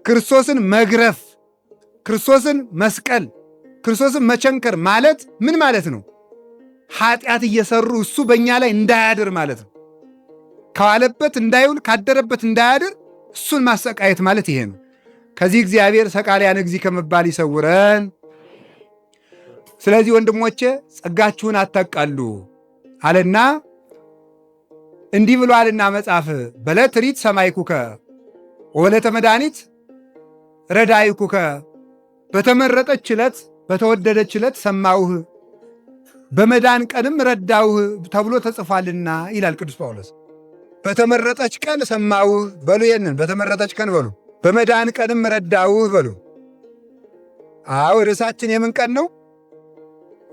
ክርስቶስን መግረፍ፣ ክርስቶስን መስቀል፣ ክርስቶስን መቸንከር ማለት ምን ማለት ነው? ኃጢአት እየሰሩ እሱ በእኛ ላይ እንዳያድር ማለት ነው። ከዋለበት እንዳይውል ካደረበት እንዳያድር እሱን ማሰቃየት ማለት ይሄ ነው። ከዚህ እግዚአብሔር ሰቃልያን እግዚእ ከመባል ይሰውረን። ስለዚህ ወንድሞቼ ጸጋችሁን አታቃሉ አለና እንዲህ ብሏልና መጽሐፍ በዕለተ ሪት ሰማይኩከ ወበዕለተ መድኃኒት ረዳይኩከ፣ በተመረጠች ዕለት በተወደደች ዕለት ሰማውህ በመዳን ቀንም ረዳውህ ተብሎ ተጽፏልና ይላል ቅዱስ ጳውሎስ። በተመረጠች ቀን ሰማውህ በሉ። ይህንን በተመረጠች ቀን በሉ። በመዳን ቀንም ረዳውህ በሉ። አዎ ርዕሳችን የምን ቀን ነው?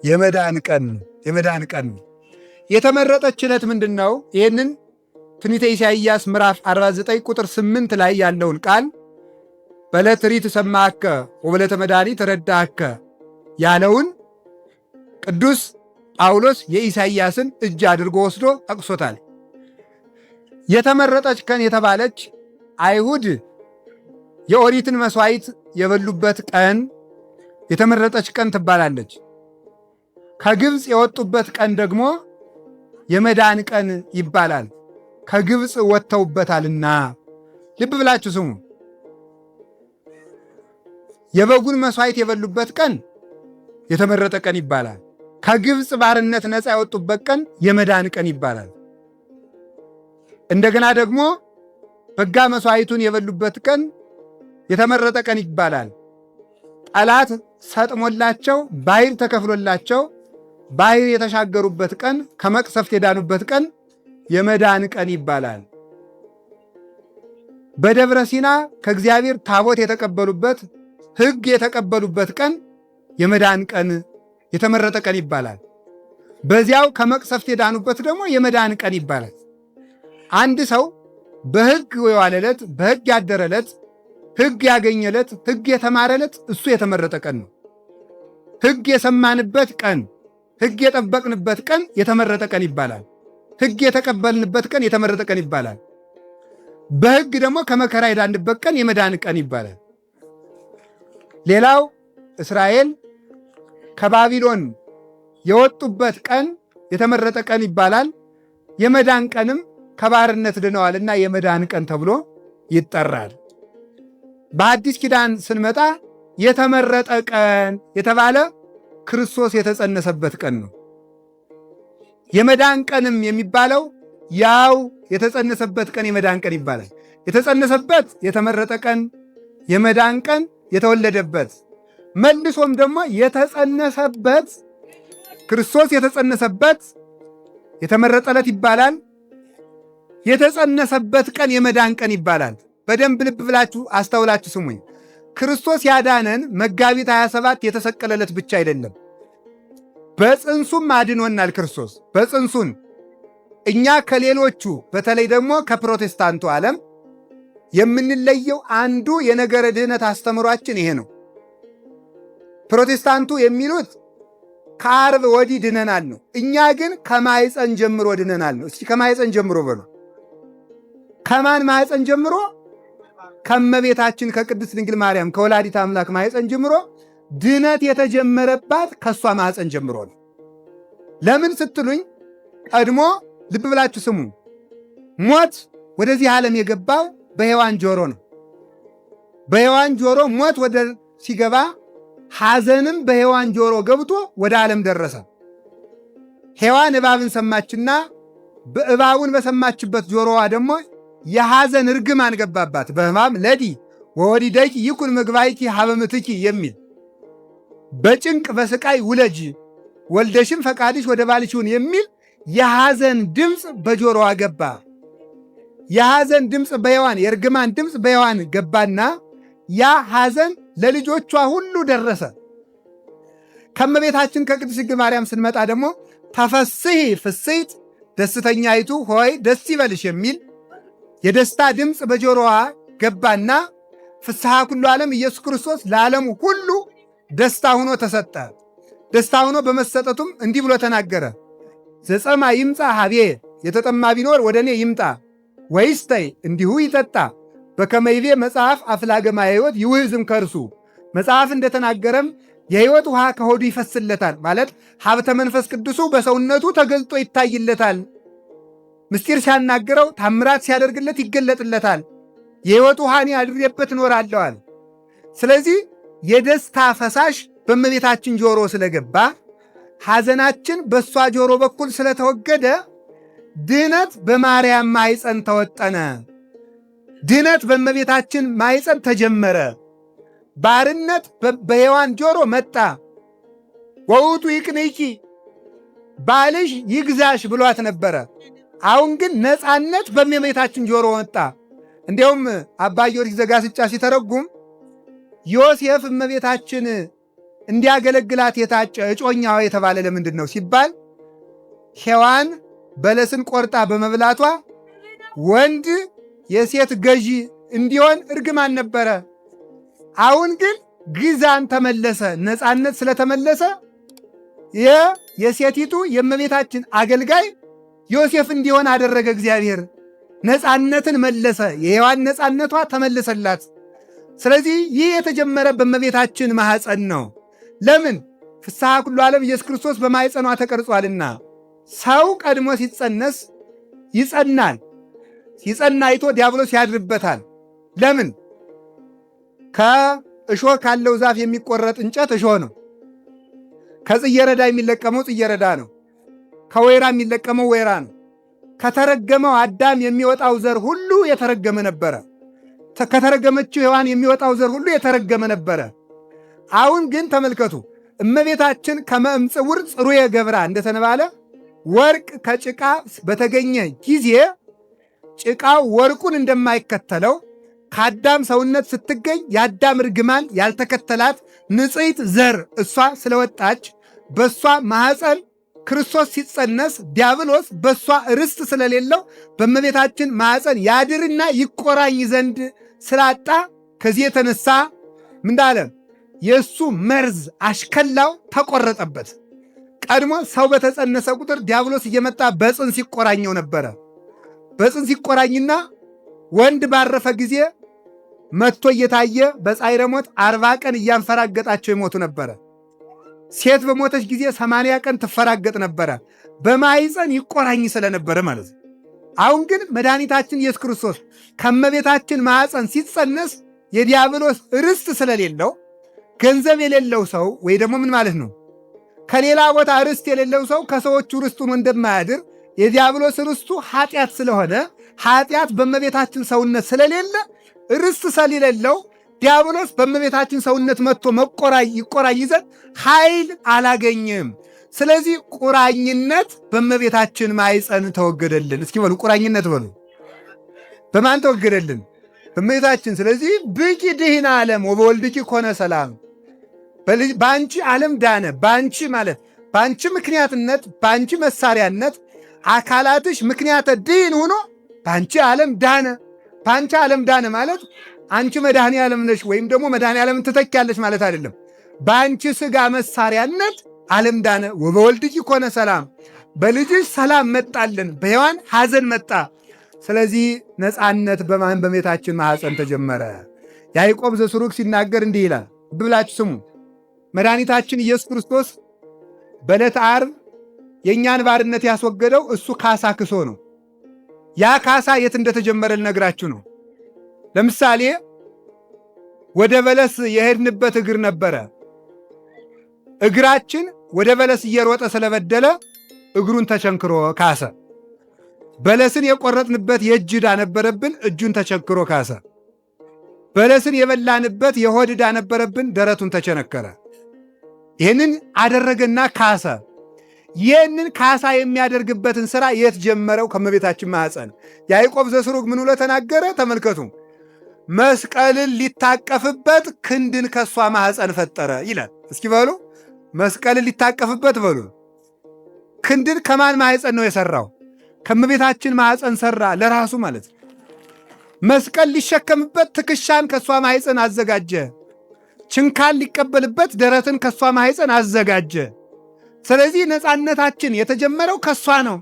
የመዳን ቀን። የመዳን ቀን የተመረጠች ዕለት ምንድን ነው? ይህንን ትንቢተ ኢሳይያስ ምዕራፍ 49 ቁጥር 8 ላይ ያለውን ቃል በዕለተ ሪት ሰማከ ወበዕለተ መድኃኒት ረዳከ ያለውን ቅዱስ ጳውሎስ የኢሳይያስን እጅ አድርጎ ወስዶ ጠቅሶታል። የተመረጠች ቀን የተባለች አይሁድ የኦሪትን መሥዋዕት የበሉበት ቀን የተመረጠች ቀን ትባላለች። ከግብፅ የወጡበት ቀን ደግሞ የመዳን ቀን ይባላል። ከግብፅ ወጥተውበታልና። ልብ ብላችሁ ስሙ። የበጉን መሥዋዕት የበሉበት ቀን የተመረጠ ቀን ይባላል። ከግብፅ ባርነት ነፃ ያወጡበት ቀን የመዳን ቀን ይባላል። እንደገና ደግሞ በጋ መሥዋዕቱን የበሉበት ቀን የተመረጠ ቀን ይባላል። ጠላት ሰጥሞላቸው ባሕር ተከፍሎላቸው ባሕር የተሻገሩበት ቀን ከመቅሰፍት የዳኑበት ቀን የመዳን ቀን ይባላል። በደብረ ሲና ከእግዚአብሔር ታቦት የተቀበሉበት ሕግ የተቀበሉበት ቀን የመዳን ቀን የተመረጠ ቀን ይባላል። በዚያው ከመቅሰፍት የዳኑበት ደግሞ የመዳን ቀን ይባላል። አንድ ሰው በሕግ የዋለለት በሕግ ያደረለት ሕግ ያገኘለት ሕግ የተማረለት እሱ የተመረጠ ቀን ነው። ሕግ የሰማንበት ቀን ሕግ የጠበቅንበት ቀን የተመረጠ ቀን ይባላል። ሕግ የተቀበልንበት ቀን የተመረጠ ቀን ይባላል። በሕግ ደግሞ ከመከራ የዳንበት ቀን የመዳን ቀን ይባላል። ሌላው እስራኤል ከባቢሎን የወጡበት ቀን የተመረጠ ቀን ይባላል። የመዳን ቀንም ከባርነት ድነዋልና የመዳን ቀን ተብሎ ይጠራል። በአዲስ ኪዳን ስንመጣ የተመረጠ ቀን የተባለ ክርስቶስ የተጸነሰበት ቀን ነው። የመዳን ቀንም የሚባለው ያው የተጸነሰበት ቀን የመዳን ቀን ይባላል። የተጸነሰበት የተመረጠ ቀን፣ የመዳን ቀን የተወለደበት፣ መልሶም ደግሞ የተጸነሰበት ክርስቶስ የተጸነሰበት የተመረጠ ዕለት ይባላል። የተጸነሰበት ቀን የመዳን ቀን ይባላል። በደንብ ልብ ብላችሁ አስተውላችሁ ስሙኝ። ክርስቶስ ያዳነን መጋቢት 27 የተሰቀለለት ብቻ አይደለም፣ በጽንሱም አድኖናል። ክርስቶስ በጽንሱን እኛ ከሌሎቹ በተለይ ደግሞ ከፕሮቴስታንቱ ዓለም የምንለየው አንዱ የነገረ ድህነት አስተምሯችን ይሄ ነው። ፕሮቴስታንቱ የሚሉት ከዓርብ ወዲህ ድነናል ነው። እኛ ግን ከማኅፀን ጀምሮ ድነናል ነው። እስኪ ከማኅፀን ጀምሮ በሉ። ከማን ማኅፀን ጀምሮ? ከእመቤታችን ከቅድስት ድንግል ማርያም ከወላዲት አምላክ ማኅፀን ጀምሮ ድነት የተጀመረባት ከእሷ ማኅፀን ጀምሮ ነው። ለምን ስትሉኝ ቀድሞ ልብ ብላችሁ ስሙ። ሞት ወደዚህ ዓለም የገባው በሔዋን ጆሮ ነው። በሔዋን ጆሮ ሞት ወደ ሲገባ ሐዘንም በሔዋን ጆሮ ገብቶ ወደ ዓለም ደረሰ። ሔዋን እባብን ሰማችና በእባቡን በሰማችበት ጆሮዋ ደግሞ የሐዘን እርግማን ገባባት። በሕማም ለዲ ወወዲደኪ ይኩን ምግባይኪ ሀበ ምትኪ የሚል በጭንቅ በስቃይ ውለጅ ወልደሽም ፈቃድሽ ወደ ባልሽ ይሁን የሚል የሐዘን ድምፅ በጆሮዋ ገባ። የሐዘን ድምፅ በሔዋን የእርግማን ድምፅ በሔዋን ገባና ያ ሐዘን ለልጆቿ ሁሉ ደረሰ። ከእመቤታችን ከቅድስት ድንግል ማርያም ስንመጣ ደግሞ ተፈስሒ ፍሥሕት ደስተኛይቱ ሆይ ደስ ይበልሽ የሚል የደስታ ድምፅ በጆሮዋ ገባና ፍስሐ ኩሉ ዓለም ኢየሱስ ክርስቶስ ለዓለም ሁሉ ደስታ ሆኖ ተሰጠ። ደስታ ሆኖ በመሰጠቱም እንዲህ ብሎ ተናገረ። ዘጸማ ይምጻ ሀቤ፣ የተጠማ ቢኖር ወደ እኔ ይምጣ፣ ወይስተይ እንዲሁ ይጠጣ፣ በከመ ይቤ መጽሐፍ አፍላገ ማየ ሕይወት ይውህዝም ከርሱ መጽሐፍ እንደተናገረም የሕይወት ውሃ ከሆዱ ይፈስለታል ማለት ሀብተ መንፈስ ቅዱሱ በሰውነቱ ተገልጦ ይታይለታል። ምስጢር ሲያናግረው ታምራት ሲያደርግለት ይገለጥለታል። የሕይወት ውሃን አድሬበት እኖራለዋል። ስለዚህ የደስታ ፈሳሽ በእመቤታችን ጆሮ ስለገባ ሐዘናችን በእሷ ጆሮ በኩል ስለተወገደ ድነት በማርያም ማኅፀን ተወጠነ። ድነት በእመቤታችን ማኅፀን ተጀመረ። ባርነት በሔዋን ጆሮ መጣ። ወውቱ ይቅንኪ ባልሽ ይግዛሽ ብሏት ነበረ። አሁን ግን ነፃነት በእመቤታችን ጆሮ ወጣ። እንዲያውም አባ ጊዮርጊስ ዘጋስጫ ሲተረጉም ዮሴፍ እመቤታችን እንዲያገለግላት የታጨ እጮኛዋ የተባለ ለምንድን ነው ሲባል ሔዋን በለስን ቆርጣ በመብላቷ ወንድ የሴት ገዢ እንዲሆን እርግማን ነበረ። አሁን ግን ግዛን ተመለሰ። ነፃነት ስለተመለሰ የሴቲቱ የእመቤታችን አገልጋይ ዮሴፍ እንዲሆን አደረገ እግዚአብሔር። ነፃነትን መለሰ። የሔዋን ነፃነቷ ተመለሰላት። ስለዚህ ይህ የተጀመረ በእመቤታችን ማኅፀን ነው። ለምን? ፍስሐ ኩሉ ዓለም ኢየሱስ ክርስቶስ በማኅፀኗ ተቀርጿልና። ሰው ቀድሞ ሲጸነስ ይጸናል። ሲጸና አይቶ ዲያብሎስ ያድርበታል። ለምን? ከእሾህ ካለው ዛፍ የሚቆረጥ እንጨት እሾህ ነው። ከጽየረዳ የሚለቀመው ጽየረዳ ነው። ከወይራ የሚለቀመው ወይራ ነው። ከተረገመው አዳም የሚወጣው ዘር ሁሉ የተረገመ ነበረ። ከተረገመችው ሔዋን የሚወጣው ዘር ሁሉ የተረገመ ነበረ። አሁን ግን ተመልከቱ፣ እመቤታችን ከመ እምጽውር ጽሩየ ገብራ እንደተባለ ወርቅ ከጭቃ በተገኘ ጊዜ ጭቃው ወርቁን እንደማይከተለው ከአዳም ሰውነት ስትገኝ የአዳም ርግማን ያልተከተላት ንጽሕት ዘር እሷ ስለወጣች በእሷ ማኅፀን ክርስቶስ ሲጸነስ ዲያብሎስ በእሷ ርስት ስለሌለው በእመቤታችን ማኅፀን ያድርና ይቆራኝ ዘንድ ስላጣ ከዚህ የተነሳ ምንዳለ የእሱ መርዝ አሽከላው ተቆረጠበት። ቀድሞ ሰው በተጸነሰ ቁጥር ዲያብሎስ እየመጣ በፅንስ ይቆራኘው ነበረ። በፅንስ ይቆራኝና ወንድ ባረፈ ጊዜ መጥቶ እየታየ በጻዕረ ሞት 40 ቀን እያንፈራገጣቸው ይሞቱ ነበረ። ሴት በሞተች ጊዜ 80 ቀን ትፈራገጥ ነበረ። በማኅፀን ይቆራኝ ስለነበረ ማለት ነው። አሁን ግን መድኃኒታችን ኢየሱስ ክርስቶስ ከእመቤታችን ማኅፀን ሲጸነስ የዲያብሎስ ርስት ስለሌለው ገንዘብ የሌለው ሰው ወይ ደግሞ ምን ማለት ነው ከሌላ ቦታ ርስት የሌለው ሰው ከሰዎቹ ርስቱን እንደማያድር የዲያብሎስ ርስቱ ኃጢአት ስለሆነ ኃጢአት በእመቤታችን ሰውነት ስለሌለ ርስት ስለሌለው ዲያብሎስ በእመቤታችን ሰውነት መጥቶ ይቆራኝ ዘንድ ኃይል አላገኘም። ስለዚህ ቁራኝነት በእመቤታችን ማኅፀን ተወገደልን። እስኪ በሉ ቁራኝነት በሉ። በማን ተወገደልን? በእመቤታችን። ስለዚህ ብኪ ድኅነ ዓለም ወበወልድኪ ኮነ ሰላም። በአንቺ ዓለም ዳነ። በአንቺ ማለት በአንቺ ምክንያትነት በአንቺ መሳሪያነት አካላትሽ ምክንያተ ድኅን ሆኖ በአንቺ ዓለም ዳነ። በአንቺ ዓለም ዳነ ማለት አንቺ መድኃኔ ዓለም ነሽ ወይም ደግሞ መድኃኔ ዓለምን ትተኪያለሽ ማለት አይደለም። በአንቺ ሥጋ መሳሪያነት ዓለም ዳነ። ወበወልድኪ ኮነ ሰላም፣ በልጅሽ ሰላም መጣልን፣ በሔዋን ሐዘን መጣ። ስለዚህ ነፃነት በእመቤታችን ማኅፀን ተጀመረ። ያዕቆብ ዘስሩግ ሲናገር እንዲህ ይላል፣ ብላችሁ ስሙ። መድኃኒታችን ኢየሱስ ክርስቶስ በዕለተ ዓርብ የእኛን ባርነት ያስወገደው እሱ ካሳ ክሶ ነው። ያ ካሳ የት እንደተጀመረ ልነግራችሁ ነው። ለምሳሌ ወደ በለስ የሄድንበት እግር ነበረ። እግራችን ወደ በለስ እየሮጠ ስለበደለ እግሩን ተቸንክሮ ካሰ። በለስን የቆረጥንበት የእጅ ዕዳ ነበረብን፣ እጁን ተቸንክሮ ካሰ። በለስን የበላንበት የሆድ ዕዳ ነበረብን፣ ደረቱን ተቸነከረ። ይህንን አደረገና ካሰ። ይህንን ካሳ የሚያደርግበትን ሥራ የት ጀመረው? ከእመቤታችን ማኅፀን። ያዕቆብ ዘስሩግ ምን ብሎ ተናገረ? ተመልከቱ። መስቀልን ሊታቀፍበት ክንድን ከሷ ማኅፀን ፈጠረ ይላል። እስኪ በሉ መስቀልን ሊታቀፍበት በሉ። ክንድን ከማን ማኅፀን ነው የሠራው? ከእመቤታችን ማኅፀን ሠራ፣ ለራሱ ማለት ነው። መስቀል ሊሸከምበት ትከሻን ከሷ ማኅፀን አዘጋጀ። ችንካል ሊቀበልበት ደረትን ከሷ ማኅፀን አዘጋጀ። ስለዚህ ነፃነታችን የተጀመረው ከሷ ነው።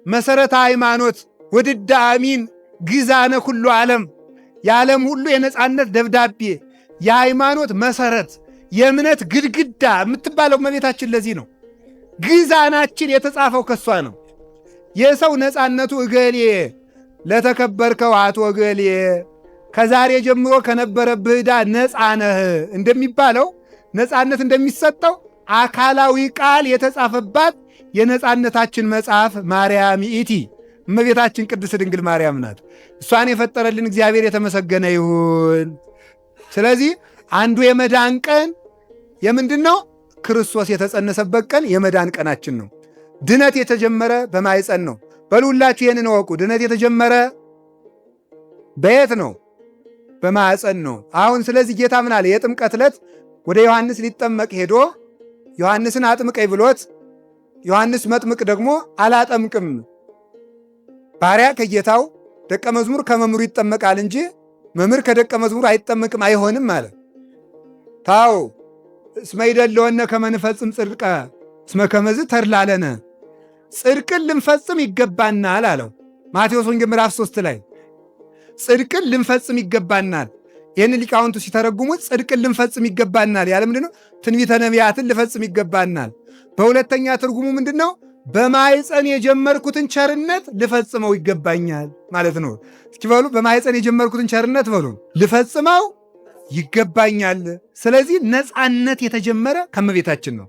መሠረተ ሃይማኖት ወድዳ አሚን ግዛነ ኩሉ ዓለም የዓለም ሁሉ የነፃነት ደብዳቤ፣ የሃይማኖት መሰረት፣ የእምነት ግድግዳ የምትባለው እመቤታችን ለዚህ ነው። ግዛናችን የተጻፈው ከሷ ነው። የሰው ነፃነቱ እገሌ ለተከበርከው አቶ እገሌ ከዛሬ ጀምሮ ከነበረብህ ዕዳ ነፃ ነህ እንደሚባለው ነፃነት እንደሚሰጠው አካላዊ ቃል የተጻፈባት የነፃነታችን መጽሐፍ ማርያም ይእቲ እመቤታችን ቅድስት ድንግል ማርያም ናት። እሷን የፈጠረልን እግዚአብሔር የተመሰገነ ይሁን። ስለዚህ አንዱ የመዳን ቀን የምንድን ነው? ክርስቶስ የተጸነሰበት ቀን የመዳን ቀናችን ነው። ድነት የተጀመረ በማኅፀን ነው። በሉላችሁ ይህንን እወቁ። ድነት የተጀመረ በየት ነው? በማኅፀን ነው። አሁን ስለዚህ ጌታ ምን አለ? የጥምቀት ዕለት ወደ ዮሐንስ ሊጠመቅ ሄዶ ዮሐንስን አጥምቀኝ ብሎት ዮሐንስ መጥምቅ ደግሞ አላጠምቅም፣ ባሪያ ከጌታው ደቀ መዝሙር ከመምህሩ ይጠመቃል እንጂ መምህር ከደቀ መዝሙር አይጠመቅም አይሆንም አለ። ታው እስመ ይደልወነ ከመ ንፈጽም ጽድቀ እስመ ከመዝ ተድላ ለነ፣ ጽድቅን ልንፈጽም ይገባናል አለው ማቴዎስ ወንጌል ምዕራፍ 3 ላይ ጽድቅን ልንፈጽም ይገባናል። ይህን ሊቃውንቱ ሲተረጉሙት ጽድቅን ልንፈጽም ይገባናል ያለ ምንድን ነው? ትንቢተ ነቢያትን ልፈጽም ይገባናል። በሁለተኛ ትርጉሙ ምንድን ነው? በማኅፀን የጀመርኩትን ቸርነት ልፈጽመው ይገባኛል ማለት ነው። እስኪ በሉ በማኅፀን የጀመርኩትን ቸርነት በሉ ልፈጽመው ይገባኛል። ስለዚህ ነፃነት የተጀመረ ከእመቤታችን ነው።